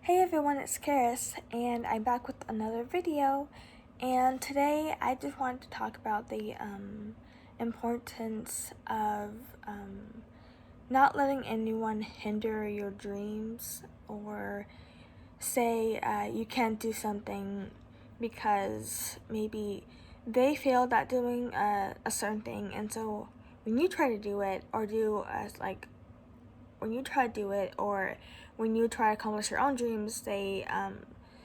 Hey everyone, it's Karis, and I'm back with another video. And today I just wanted to talk about the importance of not letting anyone hinder your dreams or say you can't do something because maybe they failed at doing a certain thing, and so when you try to do it or when you try to do it or when you try to accomplish your own dreams, they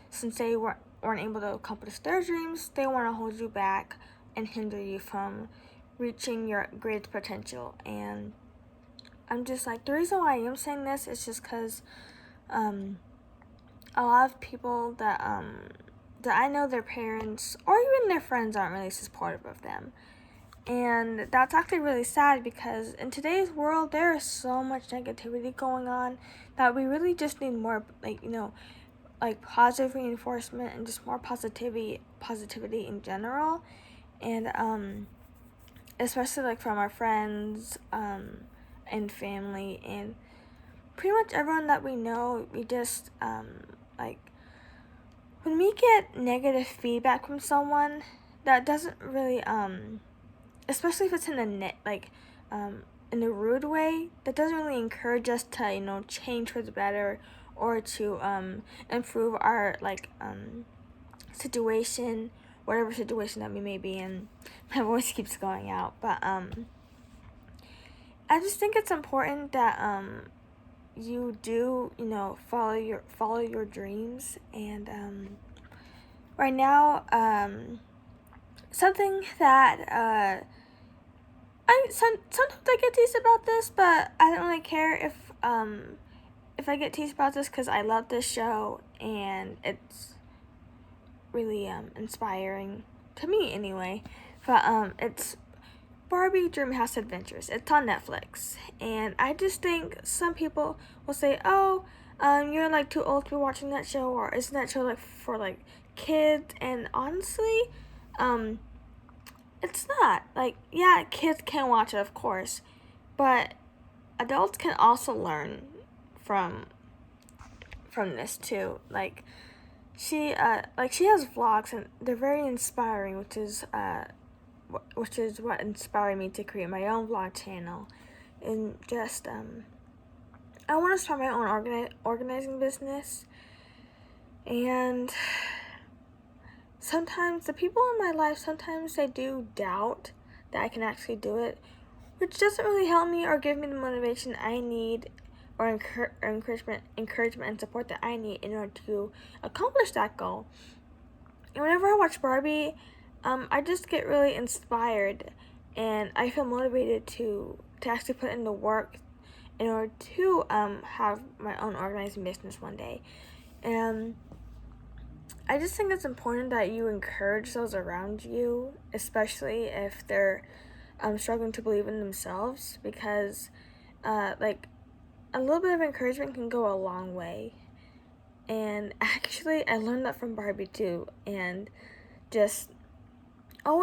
since they weren't able to accomplish their dreams, they want to hold you back and hinder you from reaching your greatest potential. And I'm just like, the reason why I am saying this is just because a lot of people that I know, their parents or even their friends aren't really supportive of them. And that's actually really sad because in today's world, there is so much negativity going on that we really just need more, positive reinforcement and just more positivity in general. And especially from our friends and family and pretty much everyone that we know. We just when we get negative feedback from someone, that doesn't really especially if it's in a rude way, that doesn't really encourage us to change for the better or to improve our situation, whatever situation that we may be in. My voice keeps going out, but I just think it's important that you do follow your dreams. And right now, something that sometimes I get teased about this, but I don't really care if I get teased about this because I love this show and it's really inspiring to me anyway. But it's Barbie Dreamhouse Adventures. It's on Netflix, and I just think some people will say, "Oh, you're too old to be watching that show," or "Isn't that show for kids?" And honestly, it's not. Yeah, kids can watch it, of course, but adults can also learn from this too. She has vlogs, and they're very inspiring, which is what inspired me to create my own vlog channel. And just I want to start my own organizing business. And sometimes the people in my life, sometimes they do doubt that I can actually do it, which doesn't really help me or give me the motivation I need or encouragement and support that I need in order to accomplish that goal. And whenever I watch Barbie, I just get really inspired, and I feel motivated to actually put in the work in order to have my own organizing business one day. And I just think it's important that you encourage those around you, especially if they're struggling to believe in themselves, because a little bit of encouragement can go a long way. And actually, I learned that from Barbie too. And just a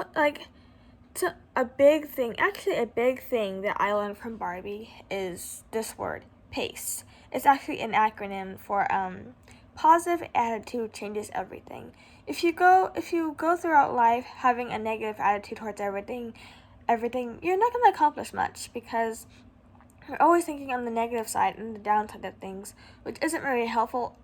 big thing that I learned from Barbie is this word, PACE. It's actually an acronym for positive attitude changes everything. If you go throughout life having a negative attitude towards everything, you're not going to accomplish much, because you're always thinking on the negative side and the downside of things, which isn't very helpful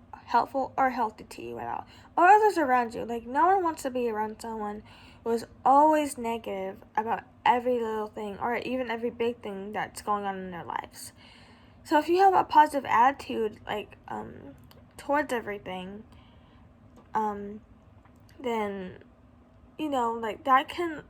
or healthy to you at all, or others around you. No one wants to be around someone who is always negative about every little thing or even every big thing that's going on in their lives. So if you have a positive attitude towards everything, then that can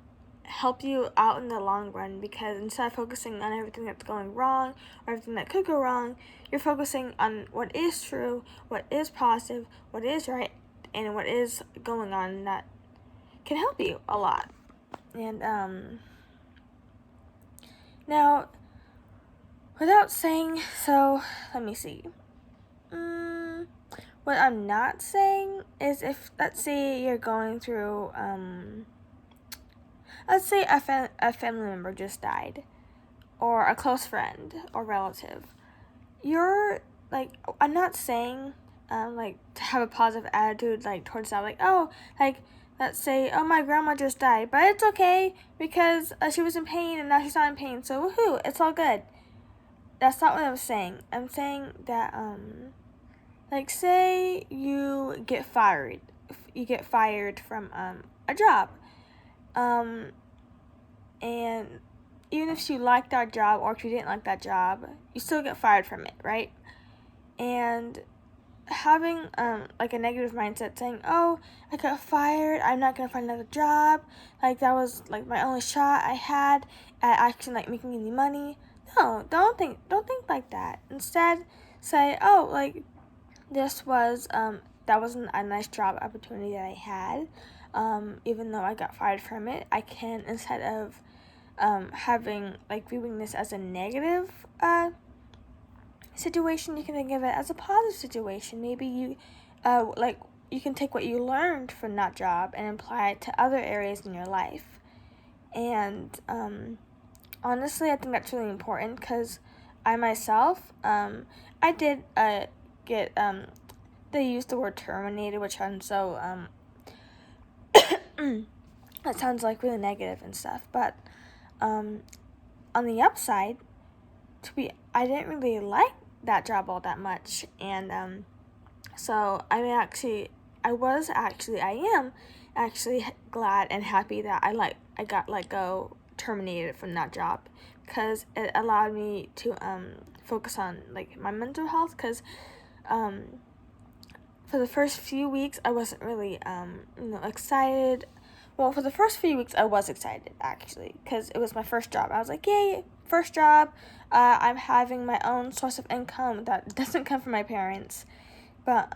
help you out in the long run, because instead of focusing on everything that's going wrong or everything that could go wrong, you're focusing on what is true, what is positive, what is right, and what is going on that can help you a lot. And now, without saying so, let me see. What I'm not saying is, if, let's say, you're going through let's say a family member just died, or a close friend or relative. I'm not saying like to have a positive attitude like towards that, like, oh, like let's say, oh, my grandma just died, but it's okay because she was in pain and now she's not in pain, so woohoo, it's all good. That's not what I'm saying. I'm saying that like, say you get fired from a job, and even if you like that job or if you didn't like that job, you still get fired from it, right? And having like a negative mindset, saying, oh, I got fired, I'm not gonna find another job, like that was like my only shot I had at actually like making any money. No, don't think like that. Instead, say, oh, like this was that wasn't a nice job opportunity that I had. Even though I got fired from it, I can, instead of having like viewing this as a negative situation, you can think of it as a positive situation. Maybe you like you can take what you learned from that job and apply it to other areas in your life. And honestly, I think that's really important because I myself I did get they used the word terminated, which sounds so that sounds like really negative and stuff. But on the upside, I didn't really like that job all that much, and so I am actually glad and happy that I got let go, terminated from that job, because it allowed me to focus on like my mental health. Because for the first few weeks I wasn't really excited. Well, for the first few weeks I was excited, actually, because it was my first job. I was like, yay, first job. I'm having my own source of income that doesn't come from my parents. But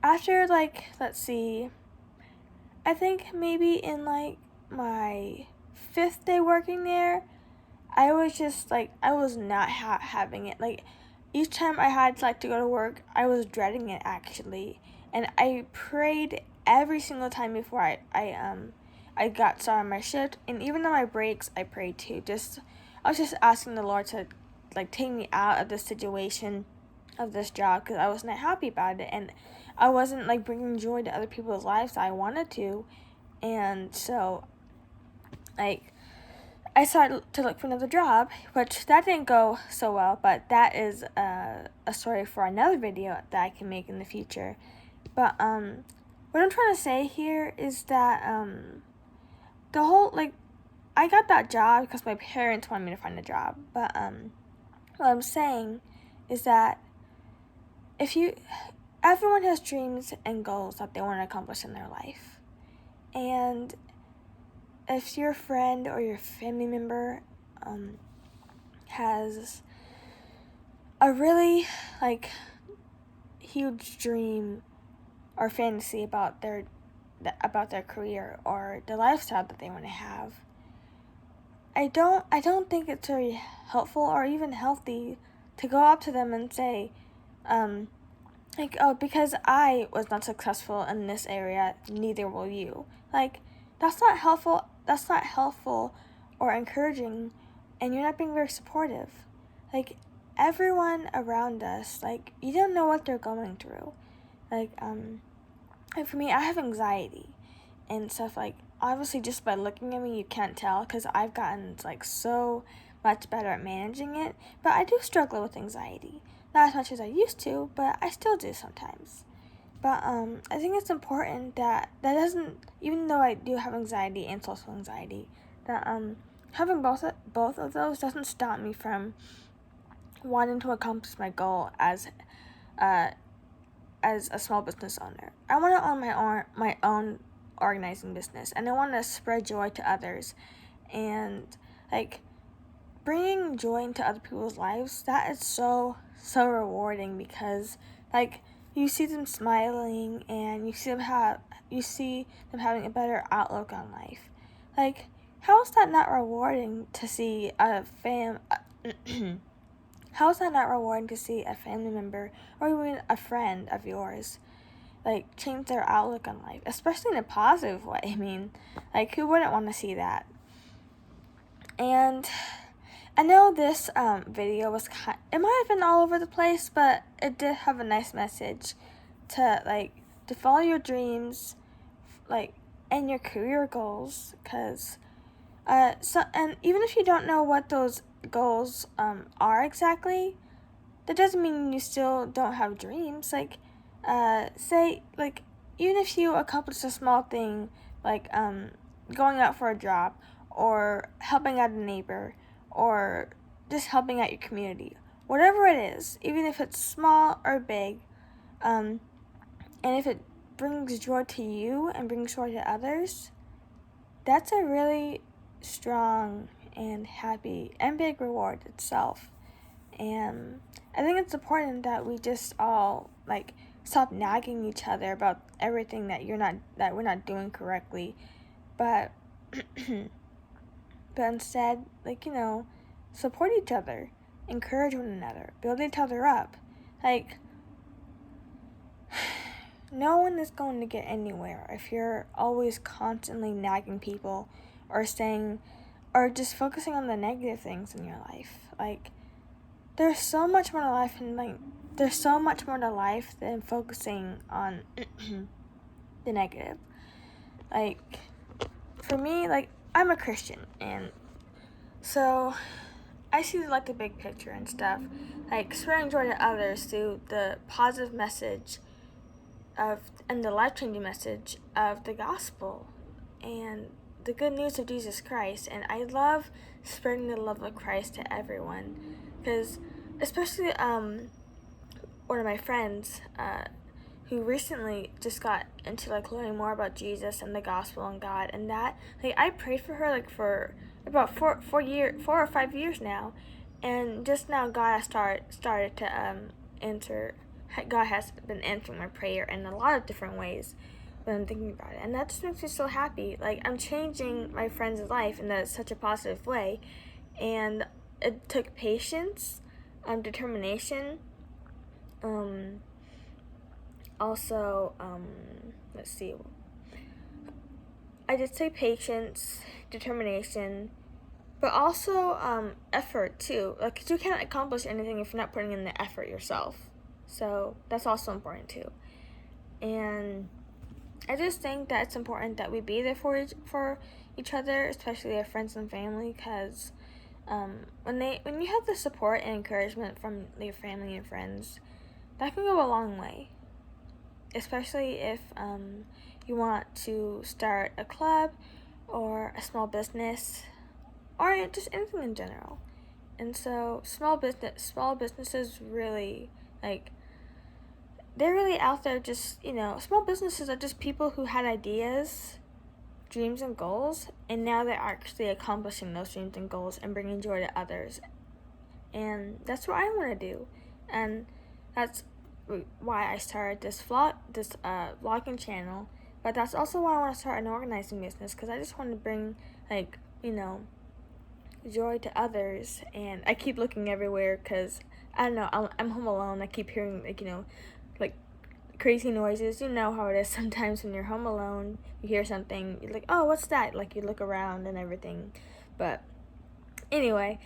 after, like, let's see, I think maybe in like my 5th day working there, I was just like, I was not having it. Like, each time I had to, like, to go to work, I was dreading it, actually. And I prayed every single time before I got started on my shift. And even on my breaks, I prayed too. I was just asking the Lord to, like, take me out of this situation, of this job, because I wasn't happy about it. And I wasn't, like, bringing joy to other people's lives that I wanted to. And so, like, I started to look for another job, which that didn't go so well, but that is a story for another video that I can make in the future. But what I'm trying to say here is that the whole, like, I got that job because my parents wanted me to find a job. But what I'm saying is that everyone has dreams and goals that they want to accomplish in their life, and if your friend or your family member has a really, like, huge dream or fantasy about their career or the lifestyle that they want to have, I don't think it's very helpful or even healthy to go up to them and say, like, oh, because I was not successful in this area, neither will you. Like, that's not helpful. That's not helpful or encouraging, and you're not being very supportive. Like, everyone around us, like, you don't know what they're going through. Like for me, I have anxiety and stuff. Like, obviously, just by looking at me, you can't tell, because I've gotten, like, so much better at managing it. But I do struggle with anxiety. Not as much as I used to, but I still do sometimes. But I think it's important that doesn't, even though I do have anxiety and social anxiety, that having both of those doesn't stop me from wanting to accomplish my goal as a small business owner. I want to own my own organizing business, and I want to spread joy to others, and, like, bringing joy into other people's lives, that is so rewarding, because, like, you see them smiling, and you see them having a better outlook on life. Like, how is that not rewarding to see how is that not rewarding to see a family member or even a friend of yours, like, change their outlook on life, especially in a positive way? I mean, like, who wouldn't want to see that? And I know this video was it might have been all over the place, but it did have a nice message to follow your dreams, and your career goals, because and even if you don't know what those goals are exactly, that doesn't mean you still don't have dreams. Say, even if you accomplish a small thing, going out for a job, or helping out a neighbor, or just helping out your community, whatever it is, even if it's small or big, and if it brings joy to you and brings joy to others, that's a really strong and happy and big reward itself. And I think it's important that we just all stop nagging each other about everything that we're not doing correctly, but but instead, support each other, encourage one another, build each other up. No one is going to get anywhere if you're always constantly nagging people, or just focusing on the negative things in your life. There's so much more to life, and there's so much more to life than focusing on the negative. For me, I'm a Christian, and so I see the big picture and stuff, spreading joy to others through the positive message and the life-changing message of the gospel and the good news of Jesus Christ. And I love spreading the love of Christ to everyone, because especially one of my friends who recently just got into learning more about Jesus and the gospel and God, and that I prayed for her for about 4 or 5 years now, and just now God has started to answer. God has been answering my prayer in a lot of different ways when I'm thinking about it, and that just makes me so happy. I'm changing my friend's life in such a positive way, and it took patience, determination, also, let's see, I just say patience, determination, but also effort too. 'Cause you can't accomplish anything if you're not putting in the effort yourself. So that's also important too. And I just think that it's important that we be there for each other, especially our friends and family, because when you have the support and encouragement from your family and friends, that can go a long way. Especially if you want to start a club or a small business, or just anything in general. And so small businesses really they're really out there. Just small businesses are just people who had ideas, dreams, and goals, and now they're actually accomplishing those dreams and goals and bringing joy to others. And that's what I want to do, and that's why I started this vlogging channel. But that's also why I want to start an organizing business, because I just want to bring joy to others. And I keep looking everywhere because I don't know, I'm home alone. I keep hearing crazy noises. You know how it is sometimes when you're home alone. You hear something, you're like, oh, what's that? You look around and everything. But anyway,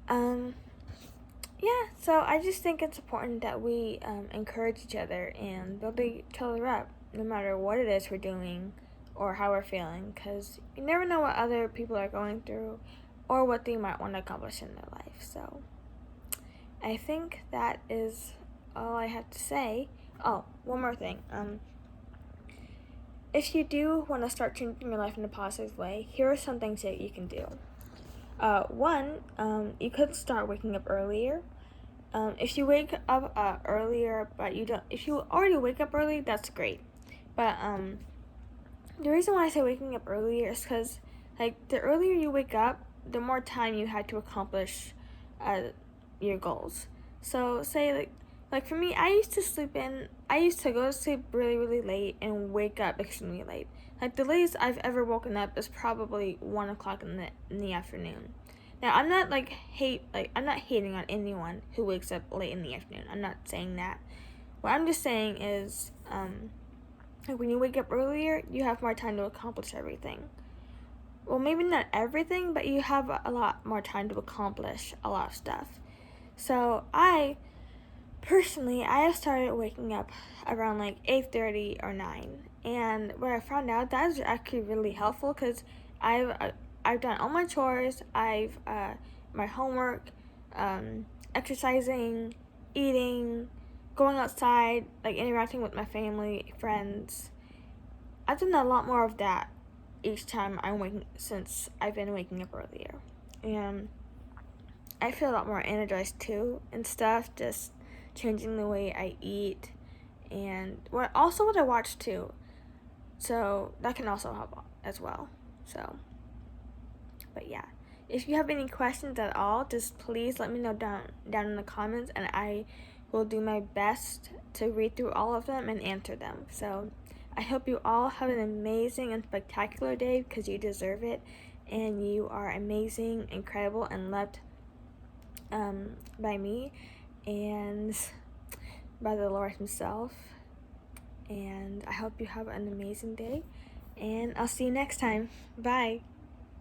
yeah, so I just think it's important that we encourage each other and build each other up, no matter what it is we're doing or how we're feeling, because you never know what other people are going through or what they might want to accomplish in their life. So I think that is all I have to say. Oh, one more thing. If you do want to start changing your life in a positive way, here are some things that you can do. One, you could start waking up earlier. If you wake up earlier, but if you already wake up early, that's great. But the reason why I say waking up earlier is because the earlier you wake up, the more time you had to accomplish your goals. So say for me, I used to go to sleep really, really late and wake up extremely late. The latest I've ever woken up is probably 1 o'clock in the afternoon. Now, I'm not I'm not hating on anyone who wakes up late in the afternoon. I'm not saying that. What I'm just saying is, when you wake up earlier, you have more time to accomplish everything. well, maybe not everything, but you have a lot more time to accomplish a lot of stuff. So personally, I have started waking up around like 8:30 or 9, and where I found out that is actually really helpful because I've done all my chores, I've my homework, exercising, eating, going outside, like interacting with my family, friends. I've done a lot more of that each time since I've been waking up earlier, and I feel a lot more energized too and stuff. Just changing the way I eat and what I watch too. So that can also help as well. So, but yeah, if you have any questions at all, just please let me know down in the comments, and I will do my best to read through all of them and answer them. So I hope you all have an amazing and spectacular day because you deserve it, and you are amazing, incredible, and loved by me and by the Lord Himself. And I hope you have an amazing day, and I'll see you next time. Bye.